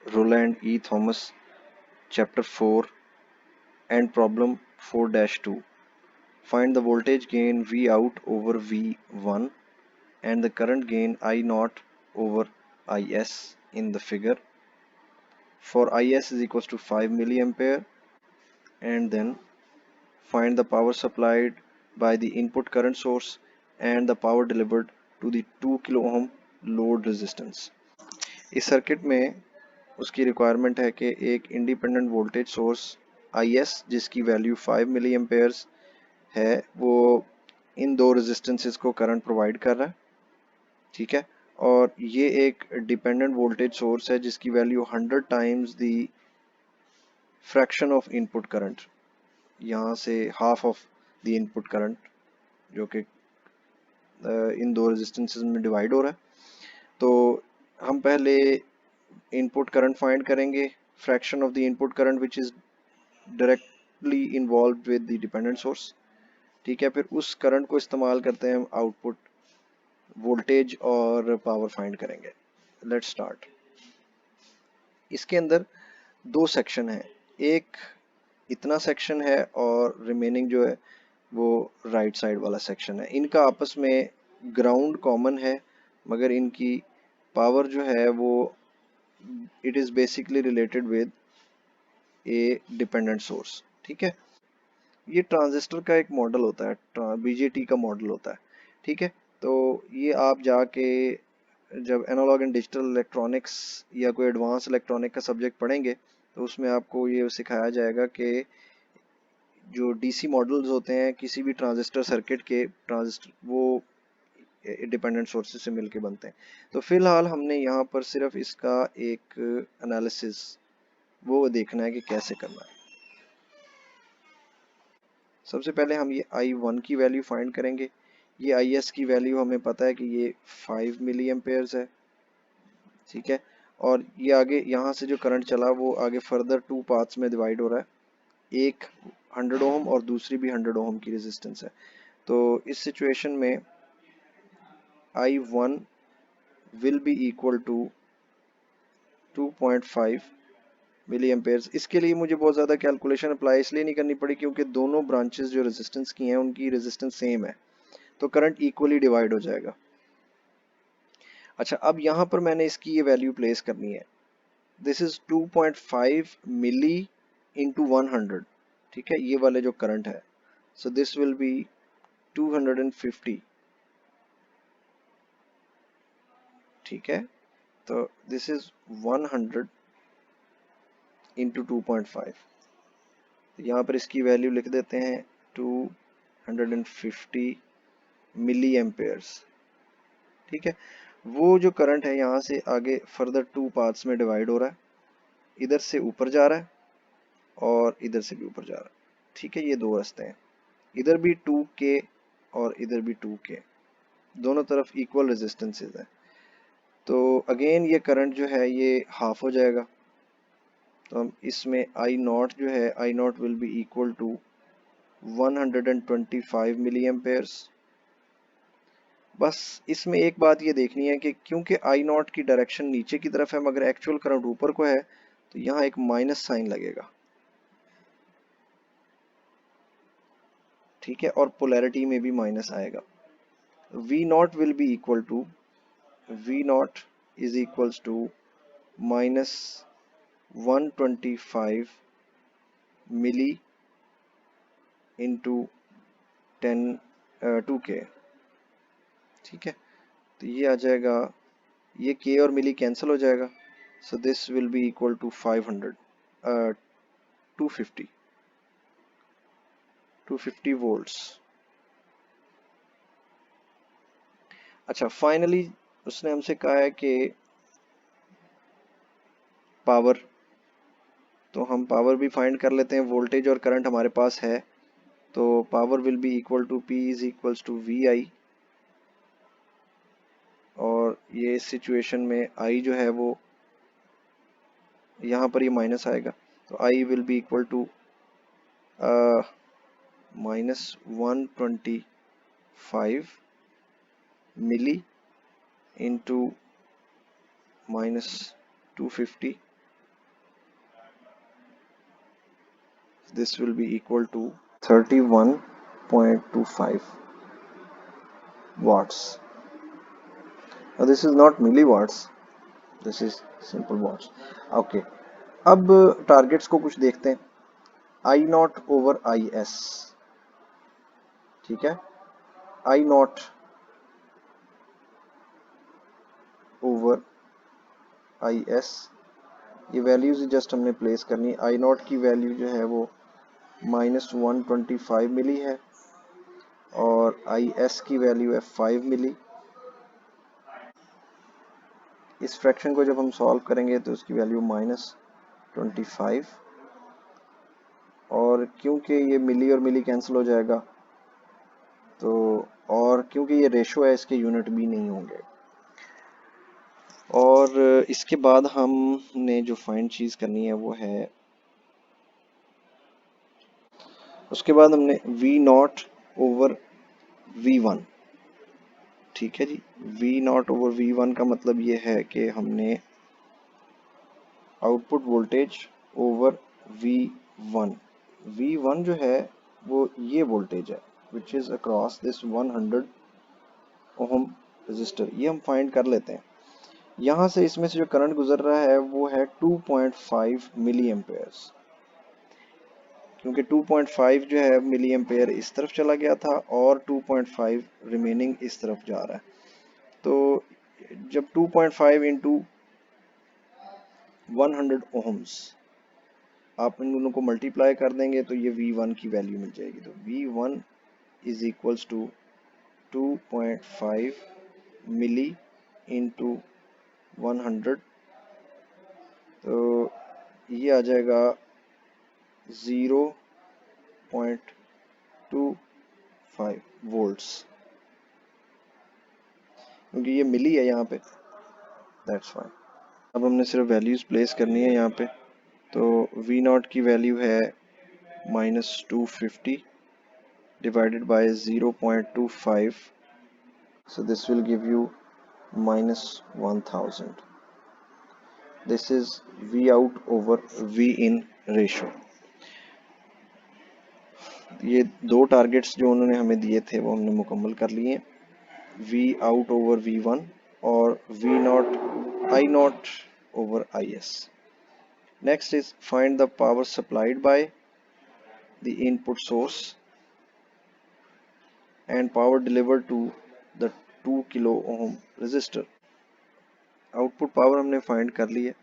Roland E. Thomas, Chapter 4 and Problem 4-2. Find the voltage gain V out over V1 and the current gain I naught over Is in the figure. For Is is equals to 5 milliampere, and then find the power supplied by the input current source and the power delivered to the 2 kilo ohm load resistance. इस circuit में उसकी requirement है कि एक independent voltage source Is जिसकी value 5 मिली Ampere's है वो इन दो रेजिस्टेंसेस को करंट प्रोवाइड कर रहा है, ठीक है। और ये एक डिपेंडेंट वोल्टेज सोर्स है जिसकी value 100 times the fraction of input current, यहाँ से half of the input current जो कि इन दो रेजिस्टेंसेस में डिवाइड हो रहा है। तो हम पहले इनपुट करंट फाइंड करेंगे, fraction of the input current which is directly involve with the dependent source, ठीक है। फिर उस करंट को इस्तेमाल करते हैं हम आउटपुट वोल्टेज और पावर फाइंड करेंगे। Let's start. इसके अंदर दो सेक्शन है, एक इतना सेक्शन है और रिमेनिंग जो है वो राइट साइड वाला सेक्शन है। इनका आपस में ग्राउंड कॉमन है मगर इनकी पावर जो है वो it is basically related with A dependent source, ठीक है। ये ट्रांजिस्टर का एक मॉडल होता है, बीजेटी का मॉडल होता है, ठीक है। तो ये आप जाके जब एनालॉग एंड डिजिटल इलेक्ट्रॉनिक्स या कोई एडवांस इलेक्ट्रॉनिक का सब्जेक्ट पढ़ेंगे तो उसमें आपको ये सिखाया जाएगा कि जो डीसी मॉडल्स होते हैं किसी भी ट्रांजिस्टर सर्किट के, ट्रांजिस्टर वो डिपेंडेंट सोर्सेज से मिलके बनते हैं। तो फिलहाल हमने यहाँ पर सिर्फ इसका एक एनालिसिस वो देखना है कि कैसे करना है। सबसे पहले हम ये I1 की वैल्यू फाइंड करेंगे। ये Is की वैल्यू हमें पता है कि ये 5 मिली एम्पेयर्स है, ठीक है। और ये आगे यहाँ से जो करंट चला वो आगे फर्दर टू पार्ट्स में डिवाइड हो रहा है, एक 100 ओम और दूसरी भी 100 ओम की रेजिस्टेंस है। तो इस सिचुएशन में I1 will be equal to 2.5 milli amperes. इसके लिए मुझे बहुत ज़्यादा कैलकुलेशन अप्लाई इसलिए नहीं करनी पड़ी क्योंकि दोनों ब्रांचेस जो रेजिस्टेंस की हैं उनकी रेजिस्टेंस सेम है, तो करंट इक्वली डिवाइड हो जाएगा। अच्छा, अब यहाँ पर मैंने इसकी ये वैल्यू प्लेस करनी है। दिस इज 2.5 मिली इंटू 100, ठीक है, ये वाले जो करंट है। सो दिस विल बी 250, ठीक है। तो दिस इज 100 इंटू 2.5, यहाँ पर इसकी वैल्यू लिख देते हैं 250 मिली एम्पेयर्स, ठीक है। वो जो करंट है यहाँ से आगे फर्दर टू पार्ट्स में डिवाइड हो रहा है, इधर से ऊपर जा रहा है और इधर से भी ऊपर जा रहा है, ठीक है। ये दो रास्ते हैं, इधर भी 2K और इधर भी 2K, दोनों तरफ इक्वल रेजिस्टेंसेस है। तो अगेन ये करंट जो है ये हाफ हो जाएगा। तो हम इसमें I नॉट जो है I naught will be equal to 125 milli amperes. बस इसमें एक बात ये देखनी है कि क्योंकि I नॉट की डायरेक्शन नीचे की तरफ है मगर एक्चुअल करंट ऊपर को है तो यहाँ एक माइनस साइन लगेगा, ठीक है, और पोलैरिटी में भी माइनस आएगा। V naught will be equal to V naught is equals to minus 125 milli into 2K, ठीक है। तो ये आ जाएगा, ये K और मिली कैंसिल हो जाएगा। So this will be equal to 500 250 volts. अच्छा, फाइनली उसने हमसे कहा है कि पावर, तो हम पावर भी फाइंड कर लेते हैं। वोल्टेज और करंट हमारे पास है तो power will be equal to P is equals to VI, और ये इस सिचुएशन में I जो है वो यहाँ पर ये माइनस आएगा तो I will be equal to minus 125 milli into minus 250, this will be equal to 31.25 watts. Now this is not milliwatts, this is simple watts. Okay, अब टारगेट्स को कुछ देखते हैं. आई नॉट ओवर आई एस, ठीक है, आई not over I S, ये values just हमने place करनी. आई नॉट की वैल्यू जो है वो -125 मिली है और आई एस की वैल्यू है 5 मिली. इस फ्रैक्शन को जब हम सॉल्व करेंगे तो उसकी वैल्यू -25, और क्योंकि ये मिली और मिली कैंसिल हो जाएगा तो, और क्योंकि ये रेशो है इसके यूनिट भी नहीं होंगे. और इसके बाद हमने जो फाइंड चीज़ करनी है वो है, उसके बाद हमने V नॉट ओवर V1, ठीक है जी. V नॉट ओवर V1 का मतलब ये है कि हमने output voltage over V1, V1 जो है वो ये वोल्टेज है which is across this 100 ohm resistor, ये हम फाइंड कर लेते हैं. यहाँ से इसमें से जो करंट गुजर रहा है वो है 2.5 मिली एम्पेयर्स, क्योंकि 2.5 जो है मिली एम्पेयर इस तरफ चला गया था और 2.5 रिमेनिंग इस तरफ जा रहा है. तो जब 2.5 इंटू 100 ओम्स आप इन दोनों को मल्टीप्लाई कर देंगे तो ये V1 की वैल्यू मिल जाएगी. तो V1 is equals to 2.5 milli into 100, तो ये आ जाएगा 0.25 वोल्ट्स, क्योंकि ये मिली है यहाँ पे, दैट्स फाइन. अब हमने सिर्फ वैल्यूज प्लेस करनी है यहाँ पे. तो V नॉट की वैल्यू है -250 divided by 0.25, so this will give you -1000. this is V out over V in ratio. ये दो टारगेट्स जो उन्होंने हमें दिए थे वो हमने मुकम्मल कर लिए हैं, V out over V1 और V not I not over IS. Next is find the power supplied by the input source and power delivered to the 2 kilo ohm resistor. Output power हमने फाइंड कर ली है,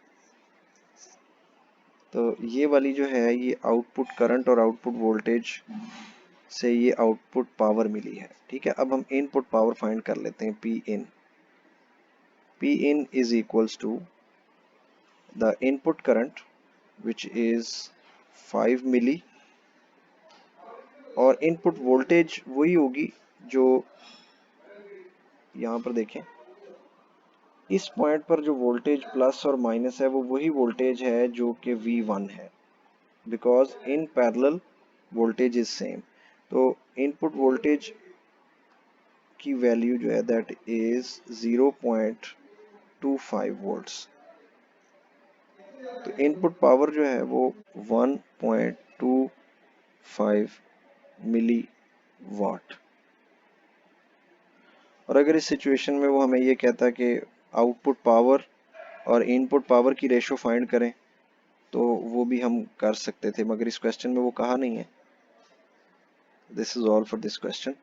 तो ये वाली जो है ये आउटपुट करंट और आउटपुट वोल्टेज से ये आउटपुट पावर मिली है, ठीक है. अब हम इनपुट पावर फाइंड कर लेते हैं. P in is equals to the input current which is 5 मिली और इनपुट वोल्टेज वही होगी जो यहाँ पर देखें इस पॉइंट पर जो वोल्टेज प्लस और माइनस है वो वही वोल्टेज है जो कि V1 है, because in parallel voltage is same. तो इनपुट वोल्टेज की वैल्यू जो है दैट इज 0.25 वोल्ट्स. तो इनपुट पावर जो है वो 1.25 मिली वाट. और अगर इस सिचुएशन में वो हमें ये कहता है कि आउटपुट पावर और इनपुट पावर की रेशो फाइंड करें तो वो भी हम कर सकते थे, मगर इस क्वेश्चन में वो कहा नहीं है. This is all for this question.